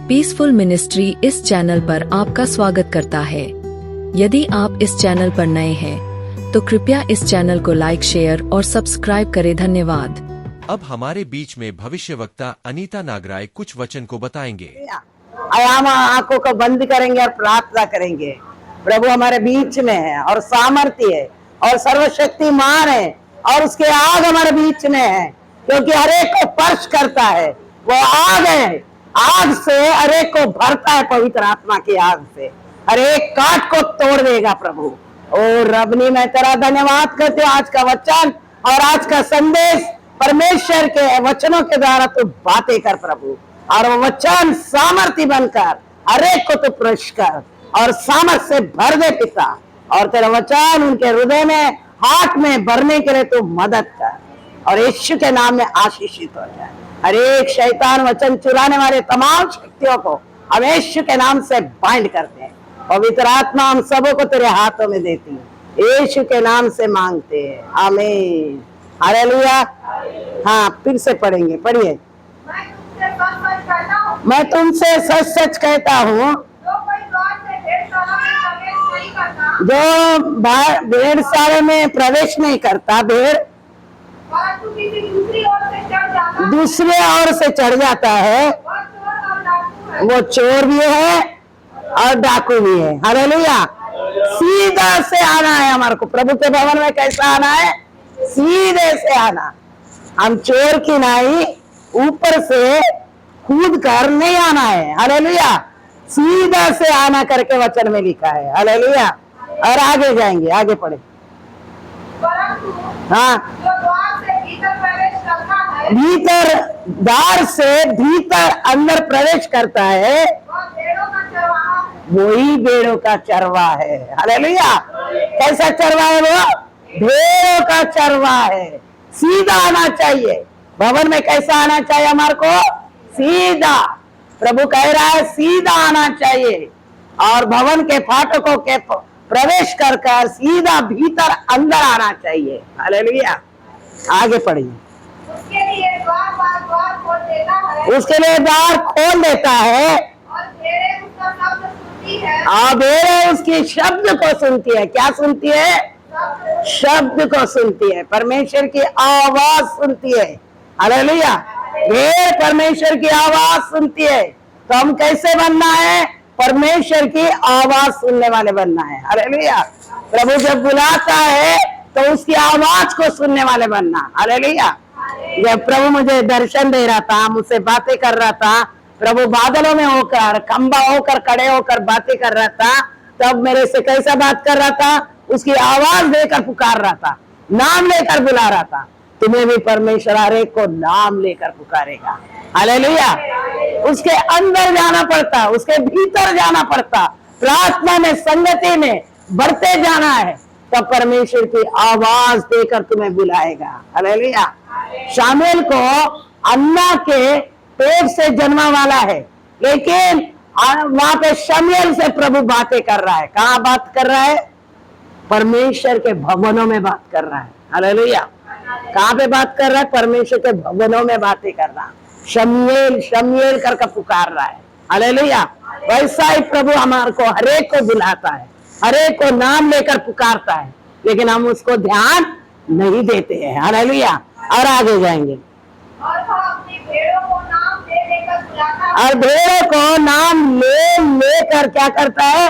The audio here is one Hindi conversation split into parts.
पीसफुल मिनिस्ट्री इस चैनल पर आपका स्वागत करता है। यदि आप इस चैनल पर नए हैं, तो कृपया इस चैनल को लाइक, शेयर और सब्सक्राइब करें। धन्यवाद। अब हमारे बीच में भविष्यवक्ता अनीता नागराय कुछ वचन को बताएंगे। हम आंखों को बंद करेंगे और प्रार्थना करेंगे। प्रभु हमारे बीच में है और सामर्थ्य है और सर्वशक्तिमान है और उसके आग हमारे बीच में है, क्योंकि हर एक को स्पर्श करता है। वो आग है, आग से हर एक को भरता है। पवित्र आत्मा की आग से हर एक काट को तोड़ देगा प्रभु। और रबनी मैं तेरा धन्यवाद करते हो आज का वचन और आज का संदेश। परमेश्वर के वचनों के द्वारा तू बातें कर प्रभु, और वो वचन सामर्थ्य बनकर हर एक को तू प्रवेश कर और सामर्थ्य से भर दे पिता। और तेरा वचन उनके हृदय में, हाथ में भरने के लिए तू मदद कर, और यीशु के नाम में आशीषित हो जाए। हर एक शैतान वचन चुराने वाले तमाम शक्तियों को हम यीशु के नाम से बाइंड करते हैं। पवित्र आत्मा हम सबों को तेरे हाथों में देती है, यीशु के नाम से मांगते हैं, आमीन। हालेलुया। हाँ, फिर से पढ़ेंगे, पढ़िए। मैं तुमसे सच सच कहता हूँ, जो भेड़शाला में प्रवेश नहीं करता, भेड़ दूसरे ओर से चढ़ जाता है, वो चोर भी है और डाकू भी है। हालेलुया। सीधा से आना है हमारे को प्रभु के भवन में। कैसा आना है? सीधे से आना। हम चोर की नाई ऊपर से कूद कर नहीं आना है। हालेलुया। सीधा से आना करके वचन में लिखा है। हालेलुया। और आगे जाएंगे, आगे पढ़े। हाँ, भीतर द्वार से भीतर अंदर प्रवेश करता है, वही भेड़ों का चरवा है। हालेलुया। कैसा चरवा है वो? भेड़ों का चरवा है। सीधा आना चाहिए भवन में। कैसा आना चाहिए हमारे को? सीधा। प्रभु कह रहा है सीधा आना चाहिए, और भवन के फाटकों के प्रवेश कर सीधा भीतर अंदर आना चाहिए। हालेलुया। आगे पढ़िए। उसके लिए द्वार खोल देता है और भेड़ें उसकी शब्द को सुनती है। क्या सुनती है? शब्द को सुनती है, परमेश्वर की आवाज सुनती है। हालेलुया। भेड़ परमेश्वर की आवाज सुनती है। तो हम कैसे बनना है? परमेश्वर की आवाज सुनने वाले बनना है। हालेलुया। प्रभु जब बुलाता है तो उसकी आवाज को सुनने वाले बनना। हालेलुया। जब प्रभु मुझे दर्शन दे रहा था, मुझसे बातें कर रहा था, प्रभु बादलों में होकर, खंबा होकर, खड़े होकर बातें कर रहा था, तब मेरे से कैसा बात कर रहा था? उसकी आवाज देकर पुकार रहा था, नाम लेकर बुला रहा था। तुम्हें भी परमेश्वर हर एक को नाम लेकर पुकारेगा। हालेलुया। उसके अंदर जाना पड़ता, उसके भीतर जाना पड़ता, प्रार्थना में, संगति में बढ़ते जाना है, तब परमेश्वर की आवाज देकर तुम्हें बुलाएगा। हालेलुया। शामुएल को अन्ना के पेट से जन्मा वाला है, लेकिन वहां पे शमूएल से प्रभु बातें कर रहा है। कहाँ बात कर रहा है? परमेश्वर के भवनों में बात कर रहा है। हालेलुया। कहाँ पे बात कर रहा है? परमेश्वर के भवनों में बातें कर रहा है। शमूएल शमूएल करके पुकार रहा है। हालेलुया। वैसा ही प्रभु हमारे को हरेक को बुलाता है, हरेक को नाम लेकर पुकारता है, लेकिन हम उसको ध्यान नहीं देते हैं। हालेलुया। और आगे जाएंगे। और भेड़ों को नाम लेकर क्या करता है?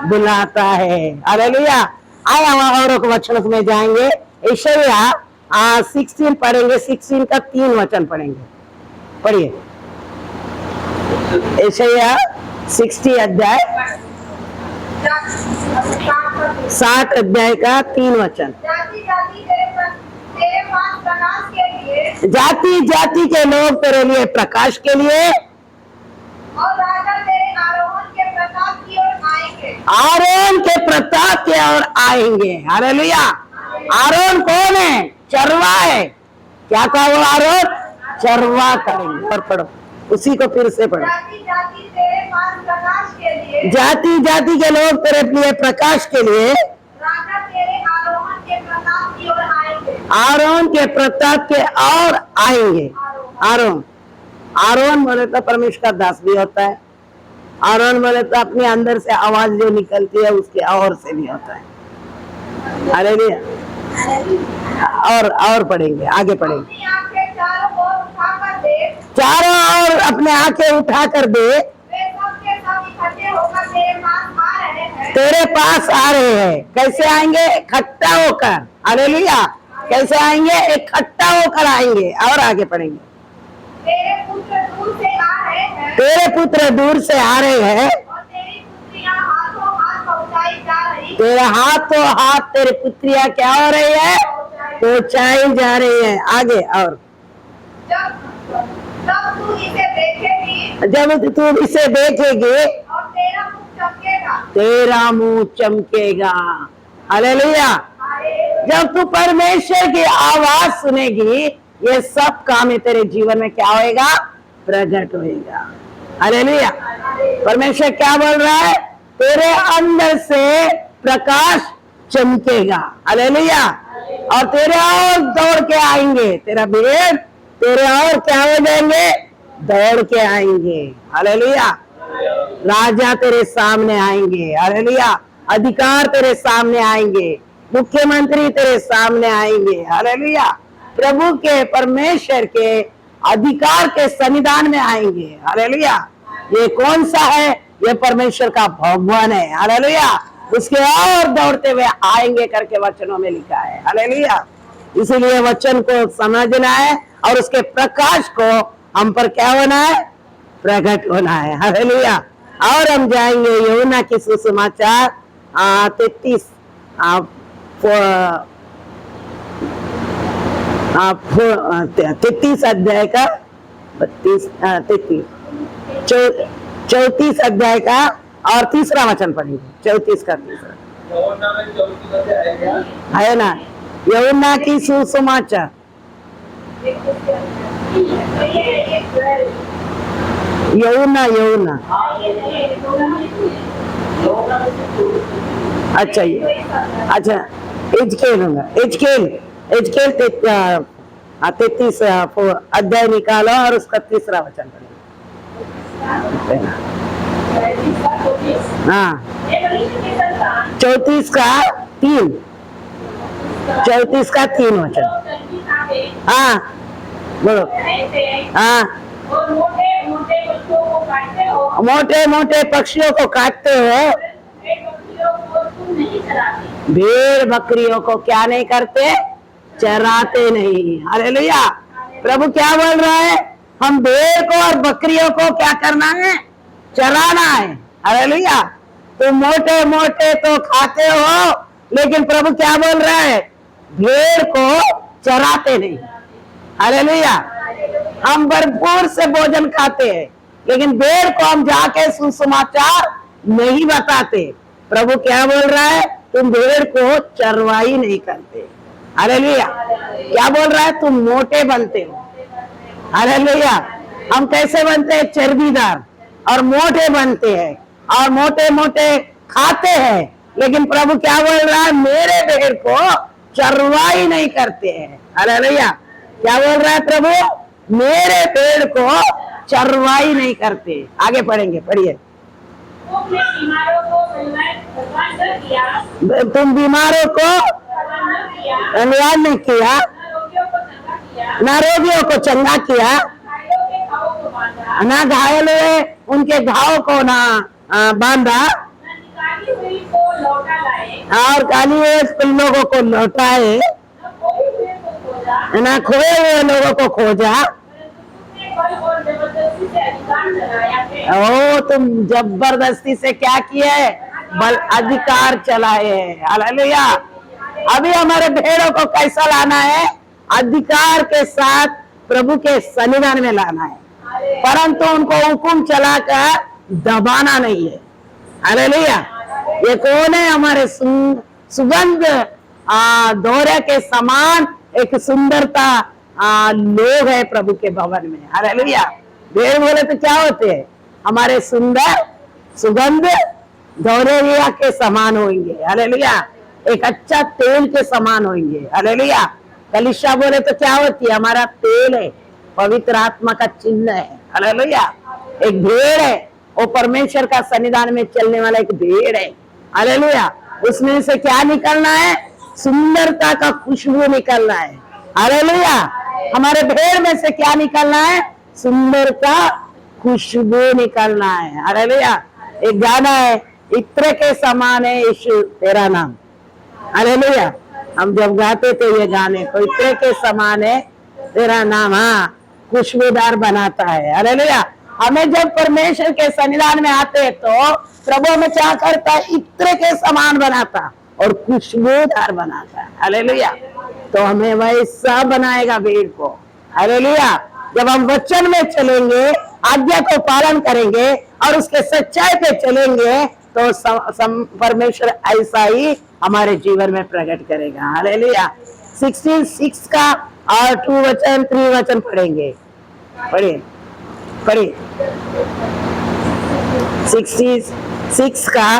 बुलाता है। हालेलुया। आया और वचन में जाएंगे। यशायाह 16 पढ़ेंगे, 16 का 3 वचन पढ़ेंगे। पढ़िए। यशायाह 60 अध्याय 60 अध्याय का 3 वचन। जाति जाति के लोग तेरे लिए प्रकाश के लिए, और राजा तेरे आरोहण के प्रताप की ओर आएंगे। आरोहण के प्रताप की ओर आएंगे। हालेलुया। आरोहण कौन है? चरवा है। क्या कहा वो? आरोहण चरवा करेंगे। और पढ़ो उसी को, फिर से पढ़ो। जाति जाति तेरे पास प्रकाश के लिए, जाति जाति के लोग तेरे लिए प्रकाश के लिए, राजा तेरे आरोहण के प्रताप की ओर आएंगे। आरोहण के प्रताप के और आएंगे। आरोहण, आरोहण बोले तो परमेश्वर का दास भी होता है, आरोन बोले तो अपने अंदर से आवाज जो निकलती है उसके और से भी होता है। हालेलुया। और पढ़ेंगे, आगे पढ़ेंगे। चारों ओर अपने आंखें उठा कर दे, तेरे पास आ रहे हैं। कैसे आएंगे? इकट्ठा होकर। हालेलुया। कैसे आएंगे? इकट्ठा होकर आएंगे। और आगे पढ़ेंगे। तेरे पुत्र दूर से आ रहे हैं, तेरे पुत्र दूर से आ रहे हैं, और तेरी पुत्रियां हाथों हाथ पहुंचाई जा रही, तेरा हाथों हाथ तेरी पुत्रियां क्या हो रही है? पहुंचाई जा रही है। आगे। और जब तू इसे देखेगी, जब तू इसे देखेगी, और तेरा मुख चमकेगा। तेरा मुंह चमकेगा। हालेलुया। जब तू परमेश्वर की आवाज सुनेगी, ये सब काम तेरे जीवन में क्या होएगा? प्रकट होएगा। हालेलुया। परमेश्वर क्या बोल रहा है? तेरे अंदर से प्रकाश चमकेगा। हालेलुया। और तेरे और दौड़ के आएंगे, तेरा भेड़ तेरे और क्या हो जाएंगे? दौड़ के आएंगे। हालेलुया। राजा तेरे सामने आएंगे। हालेलुया। अधिकार तेरे सामने आएंगे, मुख्यमंत्री तेरे सामने आएंगे। हालेलुया। प्रभु के, परमेश्वर के अधिकार के सन्निधान में आएंगे। हालेलुया। ये कौन सा है? ये परमेश्वर का भगवान है। हालेलुया। उसके और दौड़ते हुए आएंगे करके वचनों में लिखा है। हालेलुया। इसीलिए वचन को समझना है और उसके प्रकाश को हम पर क्या होना है? प्रकट होना है। हालेलुया। और हम जाएंगे यूहन्ना की सुसमाचार 33 अध्याय का 34 अध्याय का और तीसरा वचन पढ़ेंगे। 34 का तीसरा है ना, यूहन्ना की सुसमाचार। यूहन्ना अच्छा, ये अच्छा एजकेल होगा। एजकेल 33 अध्याय निकालो और उसका तीसरा वचन पढ़ेंगे। हाँ, 34 का 3 वचन। हाँ बोलो। हाँ, मोटे मोटे पक्षियों को काटते हो, भेड़ बकरियों को क्या नहीं करते? चराते नहीं। हालेलुया। प्रभु क्या बोल रहा है? हम भेड़ को और बकरियों को क्या करना है? चराना है। हालेलुया। तुम मोटे मोटे तो खाते हो, लेकिन प्रभु क्या बोल रहा है? भेड़ को चराते नहीं। हालेलुया। हम भरपूर से भोजन खाते हैं, लेकिन भेड़ को हम जाके सुसमाचार नहीं बताते। प्रभु क्या बोल रहा है? तुम भेड़ को चरवाई नहीं करते। हालेलुया। क्या बोल रहा है? तुम मोटे बनते हो। हालेलुया। हम कैसे बनते हैं? चर्बीदार और मोटे बनते हैं और मोटे मोटे खाते हैं, लेकिन प्रभु क्या बोल रहा है? मेरे भेड़ को चरवाई नहीं करते हैं। हालेलुया। क्या बोल रहा है प्रभु? मेरे भेड़ को चरवाई नहीं करते। आगे पढ़ेंगे, पढ़िए। तुम बीमारों को धन्यवाद नहीं किया, ना रोगियों को चंगा किया, ना घायल हुए उनके घाव को ना बांधा, और काली हुए लोगों को लौटाए, ना खोए हुए लोगों को खोजा। ओ, तुम जबरदस्ती से क्या किया है? बल अधिकार चलाए है। हालेलुया। अभी हमारे भेड़ों को कैसा लाना है? अधिकार के साथ प्रभु के सन्निधान में लाना है, परंतु उनको हुक्म चलाकर दबाना नहीं है। हालेलुया। ये कौन है? हमारे सुगंध दौरे के समान एक सुंदरता लोग है प्रभु के भवन में। हालेलुया। भेड़ बोले तो क्या होते हैं? हमारे सुंदर सुगंध दौरिया के समान होंगे। हालेलुया। एक अच्छा तेल के समान होंगे। हालेलुया। कलीसिया बोले तो क्या होती है? हमारा तेल है, पवित्र आत्मा का चिन्ह है। हालेलुया। एक भेड़ है, वो परमेश्वर का सन्निधान में चलने वाला एक भेड़ है। हालेलुया। उसमें से क्या निकलना है? सुंदरता का खुशबू निकलना है। हालेलुया। हमारे भेड़ में से क्या निकलना है? सुंदरता खुशबू निकलना है। हालेलुया। एक गाना है, इत्र के समान है यीशु तेरा नाम। हालेलुया। हम जब गाते थे ये गाने को, इत्र के समान है तेरा नाम, हाँ, खुशबूदार बनाता है। हालेलुया। हमें जब परमेश्वर के सन्निधान में आते हैं तो प्रभु हमें क्या करता है? इत्र के समान बनाता और खुशबूदार बनाता है। हालेलुया। तो हमें वैसा बनाएगा भेड़ को। हालेलुया। जब हम वचन में चलेंगे, आज्ञा को पालन करेंगे और उसके सच्चाई पे चलेंगे तो परमेश्वर ऐसा ही हमारे जीवन में प्रकट करेगा। हालेलुया। 66 का और 2 वचन 3 वचन पढ़ेंगे। पढ़िए पढ़िए। 66 का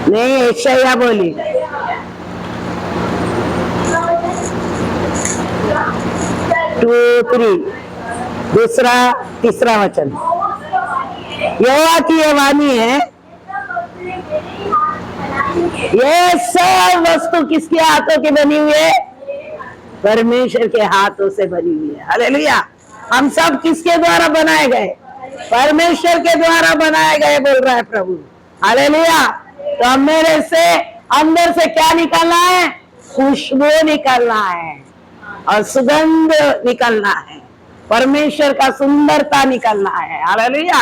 नहीं, यशायाह बोली। 2, 3 दूसरा तीसरा वचन। यहोवा की ये वाणी है, ये सब वस्तु किसके हाथों की बनी हुई है? परमेश्वर के हाथों से बनी हुई है। हालेलुया। हम सब किसके द्वारा बनाए गए? परमेश्वर के द्वारा बनाए गए बोल रहा है प्रभु। हालेलुया। तो हम मेरे से अंदर से क्या निकलना है? खुशबू निकलना है और सुगंध निकलना है, परमेश्वर का सुंदरता निकलना है। हालेलुया।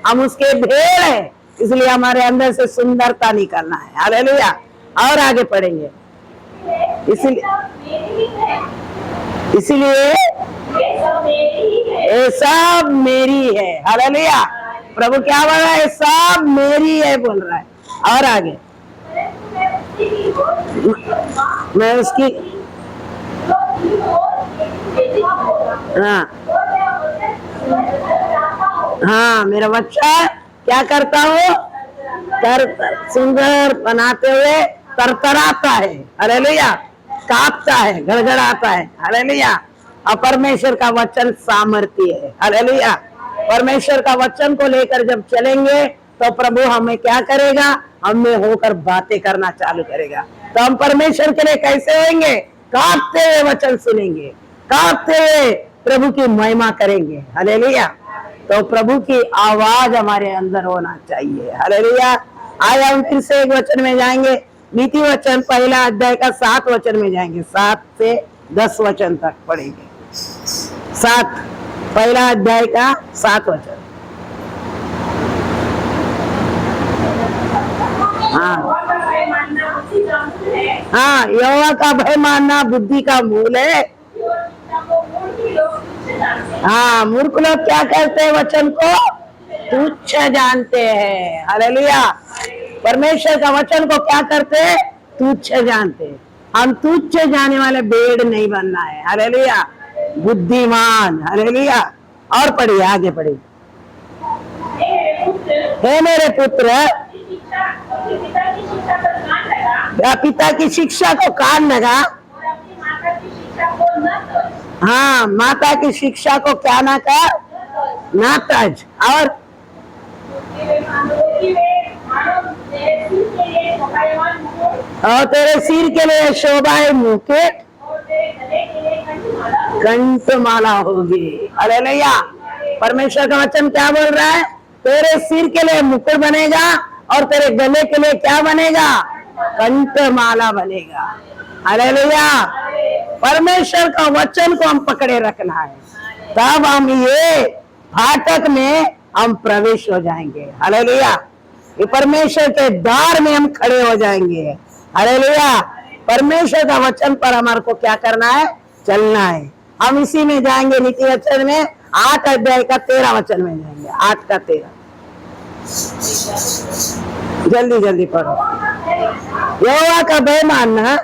हम उसके भेड़ हैं, इसलिए हमारे अंदर से सुंदरता निकलना है। हालेलुया। और आगे पढ़ेंगे। इसीलिए ये सब मेरी है। हालेलुया। प्रभु क्या बोल रहा है? सब मेरी है बोल रहा है। और आगे, मैं उसकी, हाँ, मेरा बच्चा क्या करता हूँ? सुंदर बनाते हुए तरतराता है। हालेलुया। कांपता है, गड़गड़ाता है। हालेलुया। और परमेश्वर का वचन सामर्थ्य है। हालेलुया। परमेश्वर का वचन को लेकर जब चलेंगे तो प्रभु हमें क्या करेगा? हमें होकर बातें करना चालू करेगा। तो हम परमेश्वर के लिए कैसे होंगे? कांपते हुए वचन सुनेंगे, कांपते हुए प्रभु की महिमा करेंगे। हालेलुया। तो प्रभु की आवाज हमारे अंदर होना चाहिए। हालेलुया। आज हम फिर से एक वचन में जाएंगे, नीति वचन 1 अध्याय का 7 वचन में जाएंगे। 7 से 10 वचन तक पढ़ेंगे। 1 अध्याय का 7 वचन। हाँ, यहोवा का भय मानना बुद्धि का मूल है। हाँ, मूर्ख लोग क्या करते हैं? वचन को तुच्छ जानते हैं। हालेलुया। परमेश्वर का वचन को क्या करते हैं? तुच्छ जानते हैं। हम तुच्छ जाने वाले भेड़ नहीं बनना है। हालेलुया। बुद्धिमान। हालेलुया। और पढ़िए, आगे पढ़िए। हे मेरे पुत्र, पिता की शिक्षा को कान लगा। हाँ, माता की शिक्षा को क्या ना कर, ना तज। और तेरे सिर के लिए शोभाए मुकुट, कंठमाला होगी। हालेलुया। परमेश्वर का वचन क्या बोल रहा है? तेरे सिर के लिए मुकुट बनेगा और तेरे गले के लिए क्या बनेगा? कंठमाला बनेगा। हालेलुया। परमेश्वर का वचन को हम पकड़े रखना है, तब हम ये फाटक में हम प्रवेश हो जाएंगे। हालेलुया। ये परमेश्वर के द्वार में हम खड़े हो जाएंगे। हालेलुया। परमेश्वर का वचन पर हमारे को क्या करना है? चलना है। हम इसी में जाएंगे, नीति वचन में 8 अध्याय का 13 वचन में जाएंगे। 8 का 13। जल्दी जल्दी पढ़ो। यहोवा का भय मानना,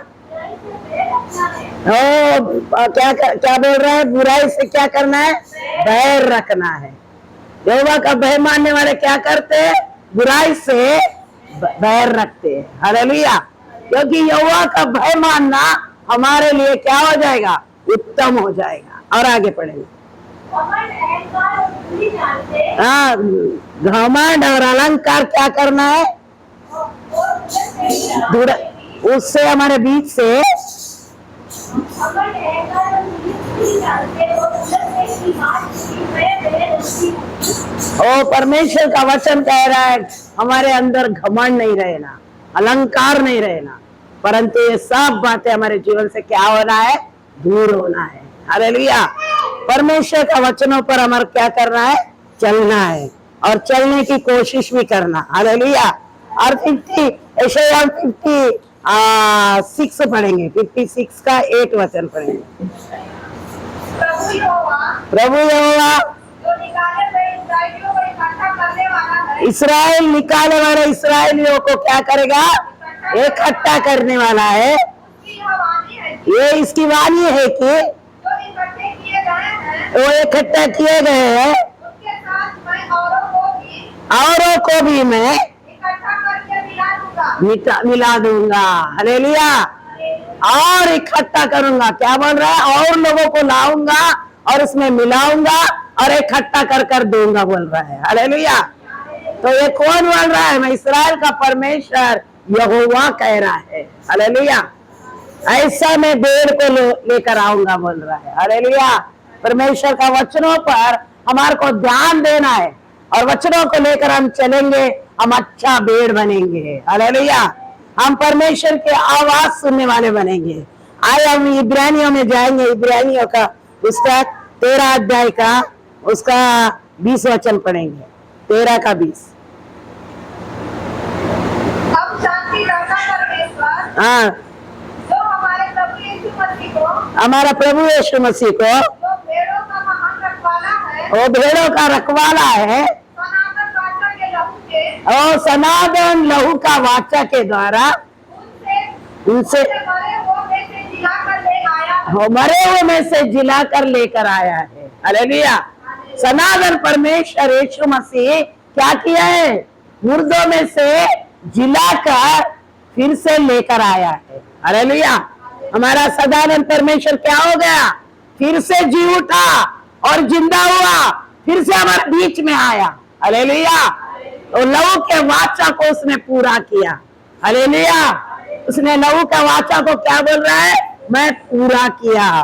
क्या बोल रहा है? बुराई से क्या करना है? बैर रखना है। यहोवा का भय मानने वाले क्या करते हैं? बुराई से बैर रखते हैं। हालेलुया। क्योंकि यहोवा का भय मानना हमारे लिए क्या हो जाएगा? उत्तम हो जाएगा। और आगे पढ़ेंगे। हाँ, घमंड और अलंकार क्या करना है? उससे हमारे बीच से ओ परमेश्वर का वचन कह रहा है हमारे अंदर घमंड नहीं रहना, अलंकार नहीं रहना, परंतु ये सब बातें हमारे जीवन से क्या होना है? दूर होना है। हालेलुया। परमेश्वर का वचनों पर हमारा क्या करना है? चलना है और चलने की कोशिश भी करना। हालेलुया। और 56 पढ़ेंगे, 56 का 8 वचन पढ़ेंगे। प्रभु यहोवा जो निकाले हुए इस्राएलियों को इकट्ठा करने वाला है, इस्राएल निकाले वाले इसराइलियों को क्या करेगा? इकट्ठा करने वाला है। उसकी यह वाणी है कि ये इसकी वाणी है कि जो इकट्ठे किए गए हैं, वो इकट्ठा किए गए हैं, उसके साथ मैं औरों को भी मैं इकट्ठा करके मिला दूंगा। मिला दूंगा। हालेलुया। और इकट्ठा करूंगा, क्या बोल रहा है? और लोगों को लाऊंगा और उसमें मिलाऊंगा और इकट्ठा कर दूंगा बोल रहा है। हालेलुया। तो ये कौन बोल रहा है? मैं इस्राएल का परमेश्वर यहोवा कह रहा है। हालेलुया। ऐसा मैं भेड़ को लेकर आऊंगा बोल रहा है। हालेलुया। परमेश्वर का वचनों पर हमारे को ध्यान देना है और वचनों को लेकर हम चलेंगे, हम अच्छा भेड़ बनेंगे। हालेलुया। हम परमेश्वर की आवाज सुनने वाले बनेंगे। आए हम इब्रानियों में जाएंगे, इब्रानियों का पुस्तक 13 अध्याय का उसका 20 वचन पढ़ेंगे। 13 का 20। अब शांति दाता परमेश्वर हाँ, जो हमारे प्रभु यीशु मसीह को, हमारा प्रभु यीशु मसीह को, जो भेड़ों का महान रखवाला है, वो भेड़ों का रखवाला है सनातन वाचा के लहू के, और सनातन लहू का वाचा के द्वारा उनसे उनसे मरे हुओं में से जिलाकर ले आया है। मरे हुए में से जिला कर लेकर आया है। हालेलुया। सनातन परमेश्वर यीशु मसीह क्या किया है? मुर्दों में से जिलाकर फिर से लेकर आया है। हालेलुया। हमारा सदानंद परमेश्वर क्या हो गया? फिर से जी उठा और जिंदा हुआ, फिर से हमारे बीच में आया। हालेलुया। तो लहू के वाचा को उसने पूरा किया। हालेलुया। उसने लहू का वाचा को क्या बोल रहा है? मैं पूरा किया,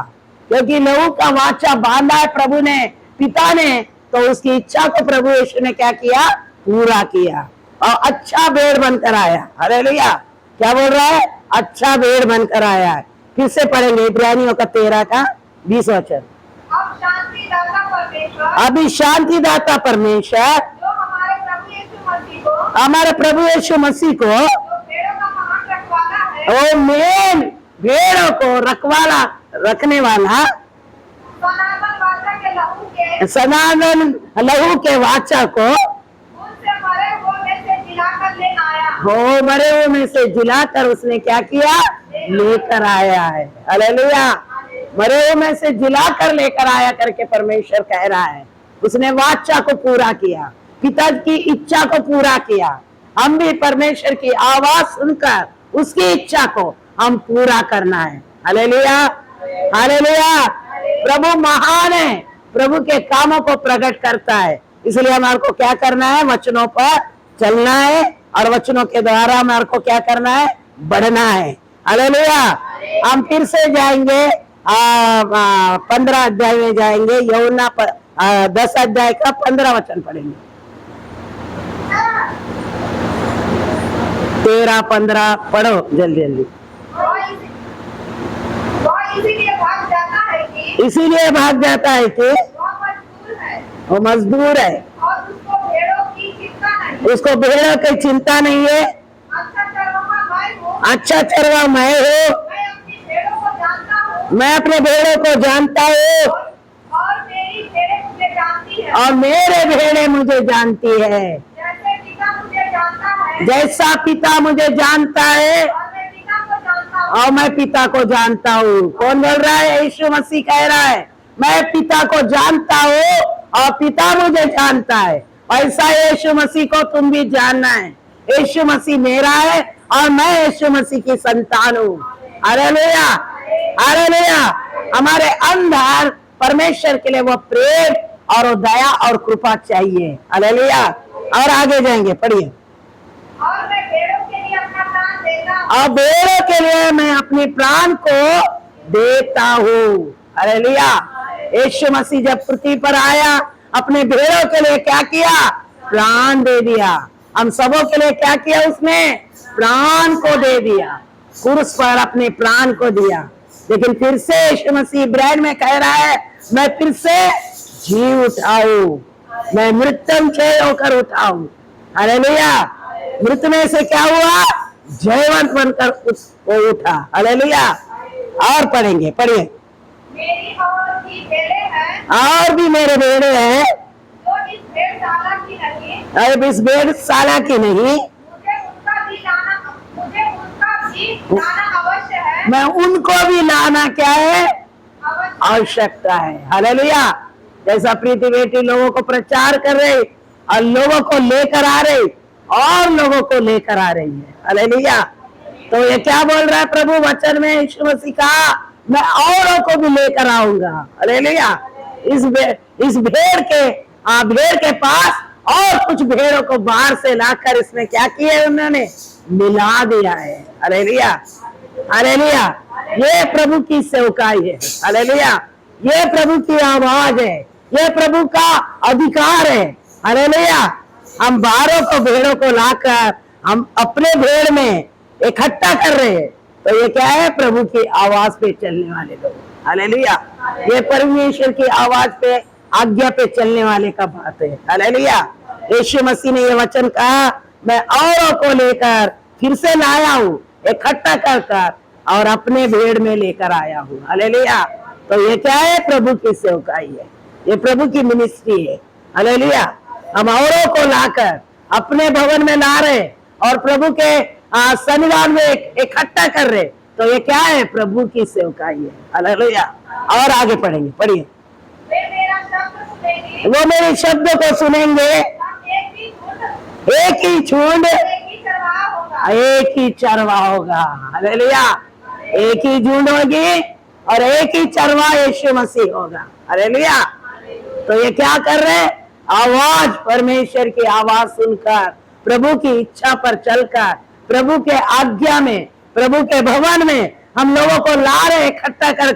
क्योंकि लहू का वाचा बांधा है प्रभु ने, पिता ने, तो उसकी इच्छा को प्रभु यीशु ने क्या किया? पूरा किया और अच्छा भेड़ बनकर आया। हालेलुया। क्या बोल रहा है? अच्छा भेड़ बनकर आया है। फिर से पढ़ेंगे इब्रानियों का 13 का 20 वचन। अब शांति दाता परमेश्वर अभी शांतिदाता परमेश्वर जो हमारे प्रभु यीशु मसीह को, हमारे प्रभु यीशु मसीह को, जो भेड़ों का महान रखवाला है, वो मेन भेड़ों को रखवाला रखने वाला, सनातन वाचा के लहू के, सनातन लहू के वाचा को उनसे मरे हुओं में से जिलाकर ले आया। हो मरे हुए में से जिलाकर उसने क्या किया? लेकर आया है। हालेलुया। मरे हुए में से जिलाकर लेकर आया करके परमेश्वर कह रहा है। उसने वाचा को पूरा किया, पिता की इच्छा को पूरा किया। हम भी परमेश्वर की आवाज सुनकर उसकी इच्छा को हम पूरा करना है। हालेलुया। हालेलुया। प्रभु महान है, प्रभु के कामों को प्रकट करता है, इसलिए हमारे को क्या करना है? वचनों पर चलना है और वचनों के द्वारा हमारे को क्या करना है? बढ़ना है। हालेलुया। हम फिर से जाएंगे 15 अध्याय में जाएंगे। यूहन्ना 10 अध्याय का 15 वचन पढ़ेंगे। 13-15 पढ़ो जल्दी जल्दी। वो इसीलिए भाग जाता है कि इसीलिए भाग जाता है कि वह मजबूर है वो मजदूर है, और उसको भेड़ों की चिंता नहीं। उसको भेड़ों की चिंता नहीं है। अच्छा चरवाहा मैं हूँ, अच्छा चरवा मैं हूँ, मैं अपनी भेड़ों को जानता हूँ मैं अपने भेड़ों को जानता हूँ और मेरी भेड़ें मुझे जानती है। और मेरे भेड़े मुझे जानती है। जैसे पिता मुझे जानता है जैसा पिता मुझे जानता है और मैं पिता को जानता हूँ। और मैं पिता को जानता हूँ। कौन बोल रहा है? यीशु मसीह कह रहा है मैं पिता को जानता हूँ और पिता मुझे जानता है। ऐसा यीशु मसीह को तुम भी जानना है। यीशु मसीह मेरा है और मैं यीशु मसीह की संतान हूँ। हालेलुया। हालेलुया। हमारे अंदर परमेश्वर के लिए वो प्रेम और वो दया और कृपा चाहिए। हालेलुया। और आगे जाएंगे, पढ़िए। और मैं भेड़ों के लिए अपना प्राण देता हूँ। और भेड़ों के लिए मैं अपने प्राण को देता हूँ। हालेलुया। यीशु मसीह जब पृथ्वी पर आया, अपने भेड़ों के लिए क्या किया? प्राण दे दिया। हम सबों के लिए क्या किया? उसने प्राण को दे दिया, क्रूस पर अपने प्राण को दिया। लेकिन फिर से यीशु मसीह इब्राहिम में कह रहा है, मैं फिर से जी उठाऊं, मैं मृत्युंजय होकर उठाऊं। हालेलुया। मृत्यु में से क्या हुआ? जयवंत बनकर वो उठा। हालेलुया। और पढ़ेंगे, पढ़िए। मेरी और भी भेड़ें हैं और भी मेरे भेड़े हैं जो इस भेड़शाला की नहीं, अब इस भेड़शाला की नहीं, मुझे उनका भी लाना अवश्य है। मैं उनको भी लाना क्या है? अवश्य आवश्यकता है। हालेलुया। जैसा प्रीति बेटी लोगों को प्रचार कर रही और लोगों को लेकर आ रही और लोगों को लेकर आ रही है। हालेलुया। तो ये क्या बोल रहा है प्रभु वचन में? यीशु मसीह कहा, मैं औरों को भी लेकर आऊंगा। हालेलुया। इस भेड़ के पास और कुछ भेड़ों को बाहर से लाकर इसमें क्या किया है? उन्होंने मिला दिया है। हालेलुया। हालेलुया। ये प्रभु की सेवकाई है। हालेलुया। ये प्रभु की आवाज है, ये प्रभु का अधिकार है। हालेलुया। हम बाहरों को भेड़ों को लाकर हम अपने भेड़ में इकट्ठा कर रहे हैं, तो ये क्या है? प्रभु की आवाज पे चलने वाले लोग। हालेलुया। ये परमेश्वर की आवाज पे, आज्ञा पे चलने वाले का बात है। हालेलुया। यीशु मसीह ने ये वचन कहा, मैं औरों को लेकर फिर से लाया हूँ, इकट्ठा कर और अपने भेड़ में लेकर आया हूँ। हालेलुया। तो ये क्या है? प्रभु की सेवकाई है, ये प्रभु की मिनिस्ट्री है। हालेलुया। हम औरों को लाकर अपने भवन में ला रहे और प्रभु के सन्निधान में इकट्ठा कर रहे, तो ये क्या है? प्रभु की सेवकाई है। हालेलुया। और आगे पढ़ेंगे, पढ़िए। वे मेरा शब्द सुनेंगे, वो मेरे शब्द को सुनेंगे, हम एक ही झुंड, एक ही चरवाहा होगा। एक ही चरवा होगा। हालेलुया। एक ही झुंड होगी और एक ही चरवा यीशु मसीह होगा। हालेलुया। तो ये क्या कर रहे हैं? आवाज, परमेश्वर की आवाज सुनकर, प्रभु की इच्छा पर चलकर, प्रभु के आज्ञा में, प्रभु के भवन में हम लोगों को ला रहे, इकट्ठा कर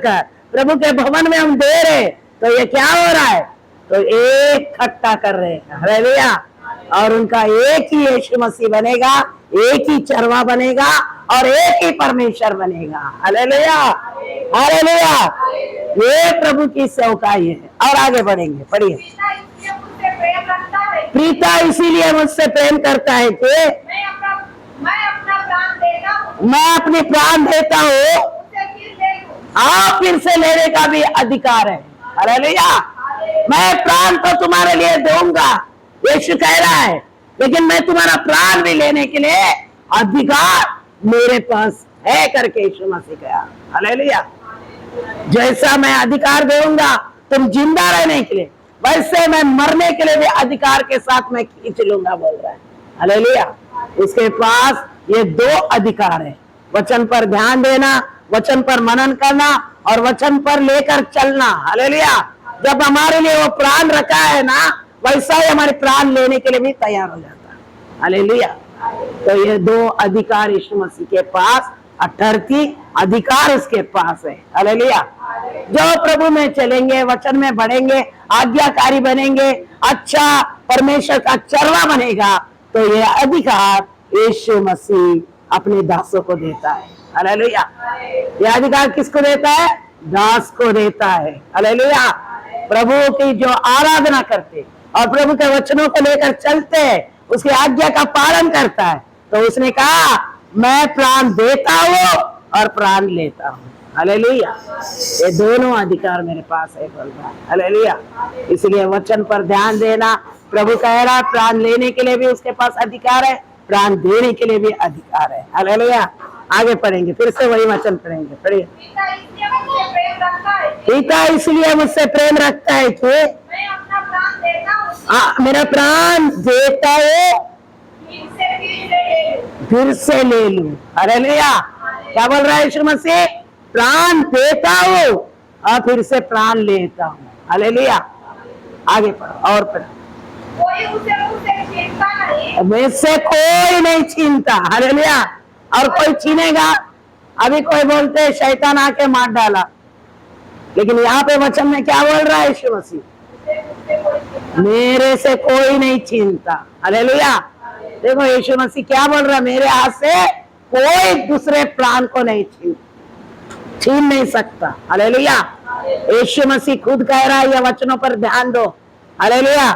प्रभु के भवन में हम दे रहे। तो ये क्या हो रहा है? तो एक इकट्ठा कर रहे हैं। हालेलुया। और उनका एक ही यीशु मसीह बनेगा, एक ही चरवा बनेगा और एक ही परमेश्वर बनेगा। हालेलुया। हालेलुया। ये प्रभु की सेवकाई है। और आगे बढ़ेंगे, पढ़िए। पिता इसलिए मुझसे प्रेम करता है कि प्रीता इसीलिए मुझसे प्रेम करता है कि मैं अपना प्राण देता हूँ, मैं अपने प्राण देता हूँ, उसे फिर ले लूँ। आप फिर से लेने का भी अधिकार है। हालेलुया। मैं प्राण तो तुम्हारे लिए दूंगा, यीशु कह रहा है, लेकिन मैं तुम्हारा प्राण भी लेने के लिए अधिकार मेरे पास है करके यीशु मसीह कहा। हालेलुया। जैसा मैं अधिकार दूंगा तुम जिंदा रहने के लिए, वैसे मैं मरने के लिए भी अधिकार के साथ मैं खींच लूंगा, बोल रहा है। हालेलुया। उसके पास ये दो अधिकार है, वचन पर ध्यान देना, वचन पर मनन करना और वचन पर लेकर चलना। हालेलुया। जब हमारे लिए वो प्राण रखा है ना, वैसा ही हमारे प्राण लेने के लिए भी तैयार हो जाता है। हालेलुया। तो ये दो अधिकार यीशु मसीह के पास, अथॉरिटी, अधिकार उसके पास है। हालेलुया। जो प्रभु में चलेंगे, वचन में बढ़ेंगे, आज्ञाकारी बनेंगे, अच्छा परमेश्वर का चरवा बनेगा, तो ये अधिकार यीशु मसीह अपने दासों को देता है। हालेलुया। ये अधिकार किसको देता है? दास को देता है। हालेलुया। प्रभु की जो आराधना करते और प्रभु के वचनों को लेकर चलते हैं, उसकी आज्ञा का पालन करता है, तो उसने कहा मैं प्राण देता हूँ और प्राण लेता हूँ। हालेलुया। ये दोनों अधिकार मेरे पास है, बोल रहा है। हालेलुया। इसलिए वचन पर ध्यान देना, प्रभु कह रहा है प्राण लेने के लिए भी उसके पास अधिकार है, प्राण देने के लिए भी अधिकार है। हालेलुया। आगे पढ़ेंगे, फिर से वही वचन पढ़ेंगे, पढ़िए। पिता इसलिए मुझसे प्रेम रखता है कि पिता इसलिए मुझसे प्रेम रखता है कि मैं अपना प्राण देता हूँ, मेरा प्राण देता है, फिर से ले लूं। हालेलुया। क्या बोल रहा है यीशु मसीह? प्राण देता हूँ और फिर से प्राण लेता हूँ। हालेलुया। आगे पढ़ो और पढ़ो। कोई उसे मुझसे छीनता नहीं, मुझसे कोई नहीं छीनता। हालेलुया। और कोई छीनेगा? अभी कोई बोलते हैं शैतान आके मार डाला, लेकिन यहाँ पे वचन में क्या बोल रहा है यीशु मसीह? मुझसे कोई छीनता मेरे से कोई नहीं छीनता। हालेलुया। देखो यीशु मसीह क्या बोल रहा है, मेरे हाथ से कोई दूसरे प्राण को नहीं छीन नहीं सकता। हालेलुया। यीशु मसीह खुद कह रहा है, ये वचनों पर ध्यान दो। हालेलुया।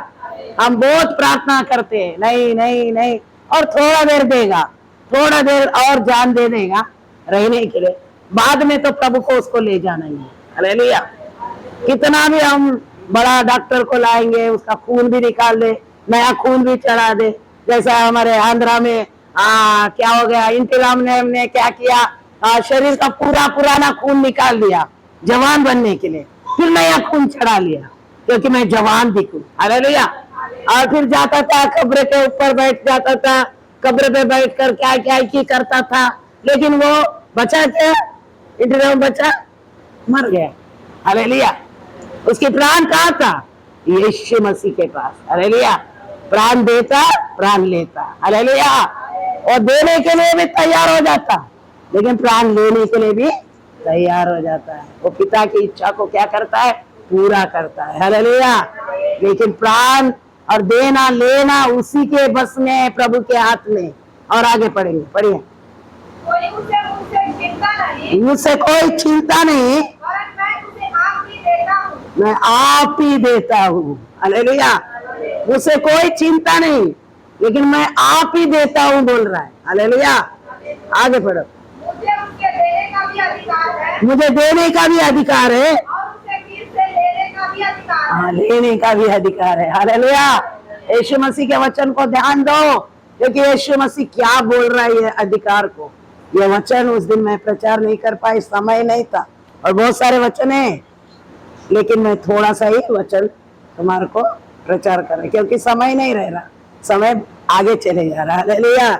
हम बहुत प्रार्थना करते हैं, नहीं नहीं नहीं, और थोड़ा देर देगा, थोड़ा देर और जान दे देगा रहने के लिए, बाद में तो प्रभु को उसको ले जाना ही है। हालेलुया। कितना भी हम बड़ा डॉक्टर को लाएंगे, उसका खून भी निकाल दे, नया खून भी चढ़ा दे, जैसा हमारे आंध्रा में क्या हो गया, इंतजाम ने हमने क्या किया, शरीर का पूरा पुराना खून निकाल दिया जवान बनने के लिए, फिर नया खून चढ़ा लिया क्योंकि मैं जवान दिखूं। हालेलुया। और फिर जाता था कब्र के ऊपर बैठ जाता था, कब्र पे बैठ कर क्या क्या की करता था, लेकिन वो बचा क्या? इंतजाम बचा? मर गया। हालेलुया। उसके प्राण कहाँ था? यीशु मसीह के पास। हालेलुया। प्राण देता, प्राण लेता। हालेलुया। और देने के लिए भी तैयार हो जाता, लेकिन प्राण लेने के लिए भी तैयार हो जाता है। वो पिता की इच्छा को क्या करता है? पूरा करता है। हालेलुया। लेकिन प्राण और देना लेना उसी के बस में है, प्रभु के हाथ में। और आगे पढ़ेंगे, पढ़िए। कोई उसे मुझसे छीनता नहीं, मुझसे कोई छीनता नहीं, वरन मैं उसे आप ही देता हूँ। मैं आप ही देता हूँ। हालेलुया। मुझसे कोई छीनता नहीं, लेकिन मैं आप ही देता हूँ बोल रहा है। हालेलुया। आगे पढ़ो। मुझे उसके देने का भी अधिकार है, मुझे देने का भी अधिकार है, और उसे फिर से लेने का भी अधिकार है। हाँ, लेने का भी अधिकार है। हालेलुया। यीशु मसीह के वचन को ध्यान दो, क्योंकि यीशु मसीह क्या बोल रहा है ये अधिकार को। ये वचन उस दिन मैं प्रचार नहीं कर पाई, समय नहीं था, और बहुत सारे वचन है, लेकिन मैं थोड़ा सा ही वचन तुम्हारे को प्रचार कर रहा, क्योंकि समय नहीं रह रहा, समय आगे चले जा रहा है। हालेलुया।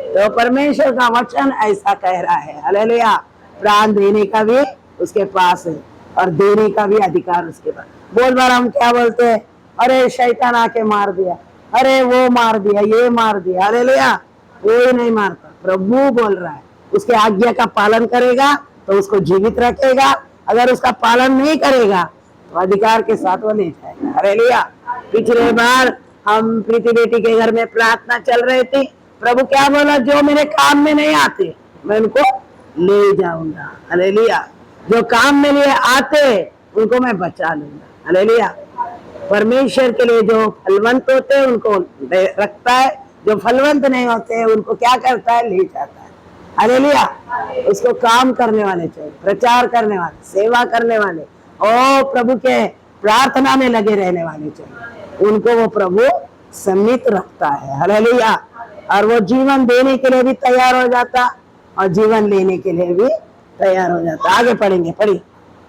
तो परमेश्वर का वचन ऐसा कह रहा है। हालेलुया। प्राण देने का भी उसके पास है और देने का भी अधिकार उसके पास। बहुत बार हम क्या बोलते हैं, अरे शैतान आके मार दिया, अरे वो मार दिया, ये मार दिया। हालेलुया। कोई नहीं मारता, प्रभु बोल रहा है। उसके आज्ञा का पालन करेगा तो उसको जीवित रखेगा, अगर उसका पालन नहीं करेगा तो अधिकार के साथ वो ले जाएगा। हालेलुया। पिछले बार हम प्रीति बेटी के घर में प्रार्थना चल रही थी, प्रभु क्या बोला, जो मेरे काम में नहीं आते मैं उनको ले जाऊंगा। हालेलुया। जो काम में लिए आते उनको मैं बचा लूंगा। हालेलुया। परमेश्वर के लिए जो फलवंत होते हैं उनको रखता है, जो फलवंत नहीं होते उनको क्या करता है? ले जाता है। हालेलुया। उसको काम करने वाले चाहिए, प्रचार करने वाले, सेवा करने वाले और प्रभु के प्रार्थना में लगे रहने वाले चाहिए, उनको वो प्रभु सम्मित रखता है। हालेलुया। और वो जीवन देने के लिए भी तैयार हो जाता और जीवन लेने के लिए भी तैयार हो जाता। आगे पढ़ेंगे, पढ़िए।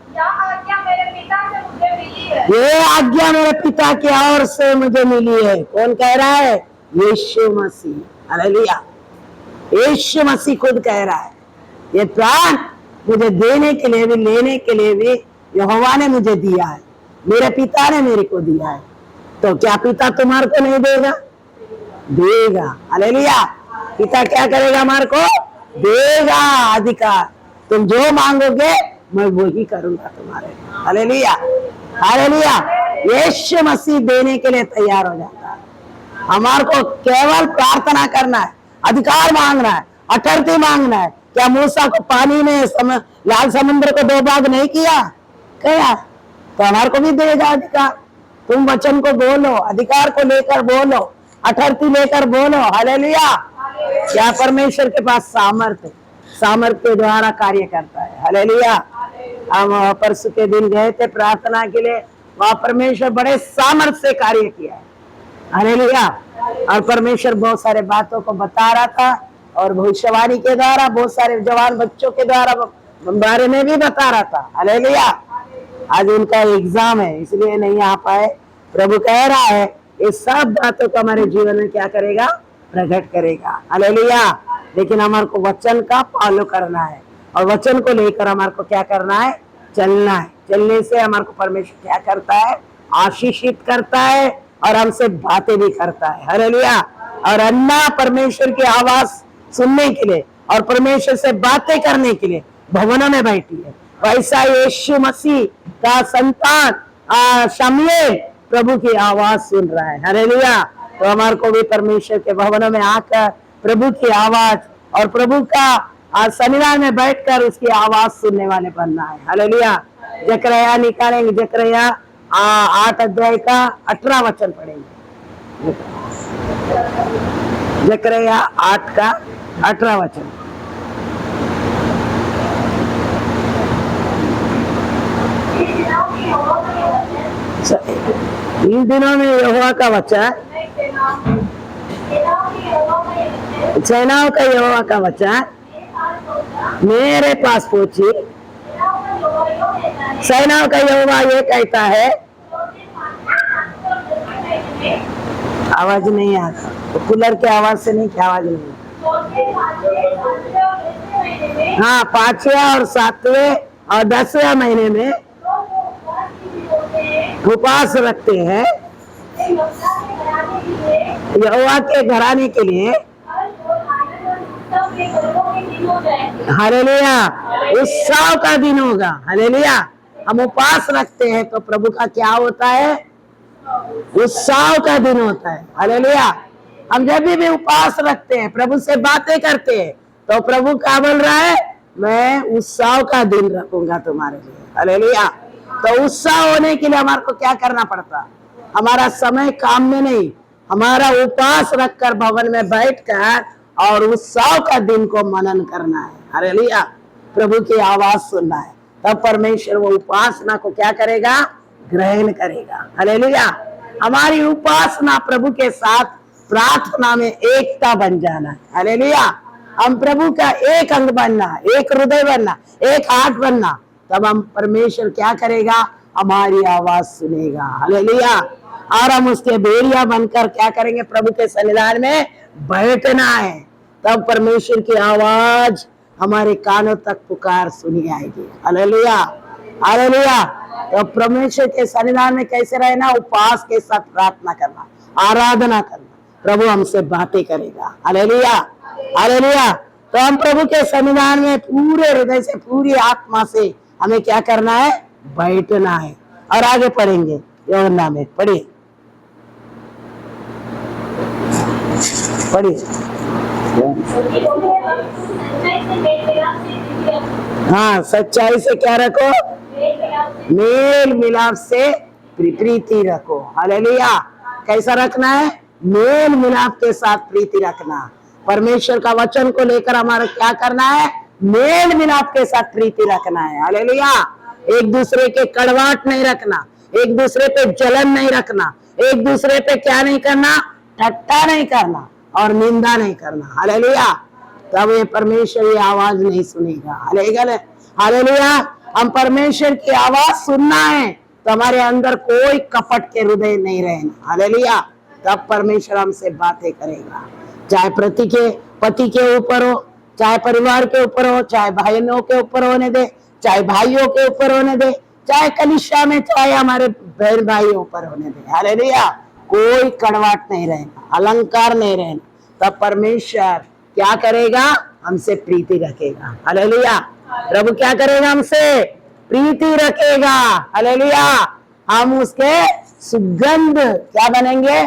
यह आज्ञा मेरे पिता से मुझे मिली है, ये आज्ञा मेरे पिता की ओर से मुझे मिली है। कौन कह रहा है? यीशु मसीह। हालेलुया। यीशु मसीह खुद कह रहा है, ये प्राण मुझे देने के लिए भी लेने के लिए भी यहोवा ने मुझे दिया है, मेरे पिता ने मेरे को दिया है। तो क्या पिता तुम्हारे को नहीं देगा? देगा। हालेलुया। पिता क्या करेगा? हमारे को देगा अधिकार। तुम जो मांगोगे मैं वही करूंगा तुम्हारे। हालेलुया। हालेलुया। यीशु मसीह देने के लिए तैयार हो जाता है। हमारे को केवल प्रार्थना करना है, अधिकार मांगना है, अथॉरिटी मांगना है। क्या मूसा को पानी में लाल समुद्र को 2 भाग नहीं किया? क्या? तो हमारे को भी देगा अधिकार। तुम वचन को बोलो, अधिकार को लेकर बोलो, अथॉरिटी लेकर बोलो। हालेलुया। क्या परमेश्वर के पास सामर्थ्य, सामर्थ्य के द्वारा कार्य करता है। हालेलुया। हम परसों के दिन गए थे प्रार्थना के लिए, वहां परमेश्वर बड़े सामर्थ्य से कार्य किया है। हालेलुया। और परमेश्वर बहुत सारे बातों को बता रहा था, और भविष्यवाणी के द्वारा बहुत सारे जवान बच्चों के द्वारा बारे में भी बता रहा था। हालेलुया। आज उनका एग्जाम है इसलिए नहीं आ पाए। प्रभु कह रहा है ये सब बातों को हमारे जीवन में क्या करेगा? प्रकट करेगा। हालेलुया। लेकिन हमारे को वचन का फॉलो करना है, और वचन को लेकर हमारे को क्या करना है? चलना है। चलने से हमारे को परमेश्वर क्या करता है? आशीषित करता है और हमसे बातें भी करता है। हालेलुया। और अन्ना परमेश्वर की आवाज सुनने के लिए और परमेश्वर से बातें करने के लिए भवनों में बैठी है। वैसा यीशु मसीह का संतान शमूएल प्रभु की आवाज सुन रहा है। हालेलुया। तो हमारे को भी परमेश्वर के भवनों में आकर प्रभु की आवाज और प्रभु का सन्निधान में बैठकर उसकी आवाज सुनने वाले बनना है। हालेलुया। जकरया निकालेंगे, जकरया 8 अध्याय का 18 वचन पढ़ेंगे। जकरया 8 का 18 वचन। इन दिनों में यहोवा का वचन, सेनाओं का यहोवा का वचन मेरे पास पहुंची। सेनाओं का यहोवा ये कहता है, आवाज नहीं आता तो कूलर की आवाज से नहीं, क्या आवाज नहीं। हाँ, 5वें और 7वें और 10वें महीने में उपवास रखते हैं यहोवा के घराने के लिए। हालेलुया। उत्सव का दिन होगा। हालेलुया। हम उपवास रखते हैं तो प्रभु का क्या होता है? उत्सव का दिन होता है। हालेलुया। हम जब भी उपवास रखते हैं, प्रभु से बातें करते हैं, तो प्रभु क्या बोल रहा है? मैं उत्सव का दिन रखूंगा तुम्हारे लिए। हालेलुया। तो उत्सव होने के लिए हमारे को क्या करना पड़ता? हमारा समय काम में नहीं, हमारा उपवास रखकर भवन में बैठकर और उत्सव का दिन को मनन करना है। हालेलुया। प्रभु की आवाज सुनना है, तब परमेश्वर वो उपासना को क्या करेगा? ग्रहण करेगा। हालेलुया। हमारी उपासना प्रभु के साथ प्रार्थना में एकता बन जाना है। हालेलुया। हम प्रभु का एक अंग बनना, एक हृदय बनना, एक हाथ बनना, तब हम परमेश्वर क्या करेगा? हमारी आवाज सुनेगा। हालेलुया। और हम उसके बेरिया बनकर क्या करेंगे? प्रभु के सन्निधान में बैठना है, तब परमेश्वर की आवाज हमारे कानों तक पुकार सुनी आएगी। हालेलुया। हालेलुया। तो परमेश्वर के सन्निधान में कैसे रहना? उपवास के साथ प्रार्थना करना, आराधना करना, प्रभु हमसे बातें करेगा। हालेलुया। हालेलुया। तो हम प्रभु के सन्निधान में पूरे हृदय से, पूरी आत्मा से हमें क्या करना है? बैठना है। और आगे पढ़ेंगे यूहन्ना में, पढ़िए पढ़िए। हाँ, सच्चाई से क्या रखो? मेल मिलाप से प्रीति रखो। हालेलुया। कैसा रखना है? मेल मिलाप के साथ प्रीति रखना। परमेश्वर का वचन को लेकर हमारा क्या करना है? मेल मिलाप के साथ प्रीति रखना है। हालेलुया। एक दूसरे के कड़वाहट नहीं रखना, एक दूसरे पे जलन नहीं रखना, एक दूसरे पे क्या नहीं करना? ठट्टा नहीं करना और निंदा नहीं करना। हालेलुया। तब ये परमेश्वर की आवाज नहीं सुनेगा। हालेलुया। हम परमेश्वर की आवाज सुनना है तो हमारे अंदर कोई कपट के हृदय नहीं रहना। हालेलुया। तब परमेश्वर हमसे बातें करेगा, चाहे पति के ऊपर हो, चाहे परिवार के ऊपर हो, चाहे बहनों के ऊपर होने दे, चाहे भाइयों के ऊपर होने दे, चाहे कलीसिया में, चाहे हमारे बहन भाइयों ऊपर होने दे। हालेलुया। कोई कड़वाहट नहीं रहना, अलंकार नहीं रहना, तब परमेश्वर क्या करेगा? हमसे प्रीति रखेगा। हालेलुया। प्रभु क्या करेगा? हमसे प्रीति रखेगा। हालेलुया। हम उसके सुगंध क्या बनेंगे?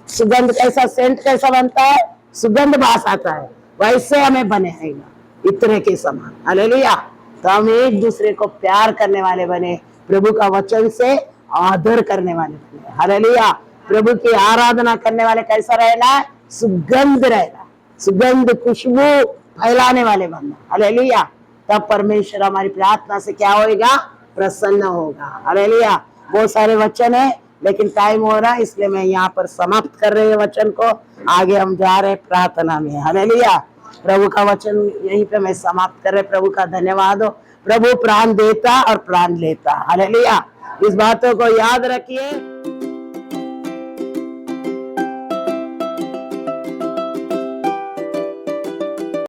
सुगंध कैसा, सेंट कैसा बनता है? सुगंध बास आता है, वैसे हमें बनेगा इतने के समान। हालेलुया। तो हम एक दूसरे को प्यार करने वाले बने, प्रभु का वचन से आदर करने वाले बने। हालेलुया। प्रभु की आराधना करने वाले कैसा रहना? सुगंध रहना, सुगंध खुशबू फैलाने वाले बनना। हालेलुया। तब परमेश्वर हमारी प्रार्थना से क्या होगा? प्रसन्न होगा। हालेलुया। बहुत सारे वचन है, लेकिन टाइम हो रहा है, इसलिए मैं यहाँ पर समाप्त कर रहे हैं वचन को। आगे हम जा रहे प्रार्थना में। हालेलुया। प्रभु का वचन यहीं पे मैं समाप्त कर रहे। प्रभु का धन्यवाद हो। प्रभु प्राण देता और प्राण लेता। हालेलुया। इस बातों को याद रखिए।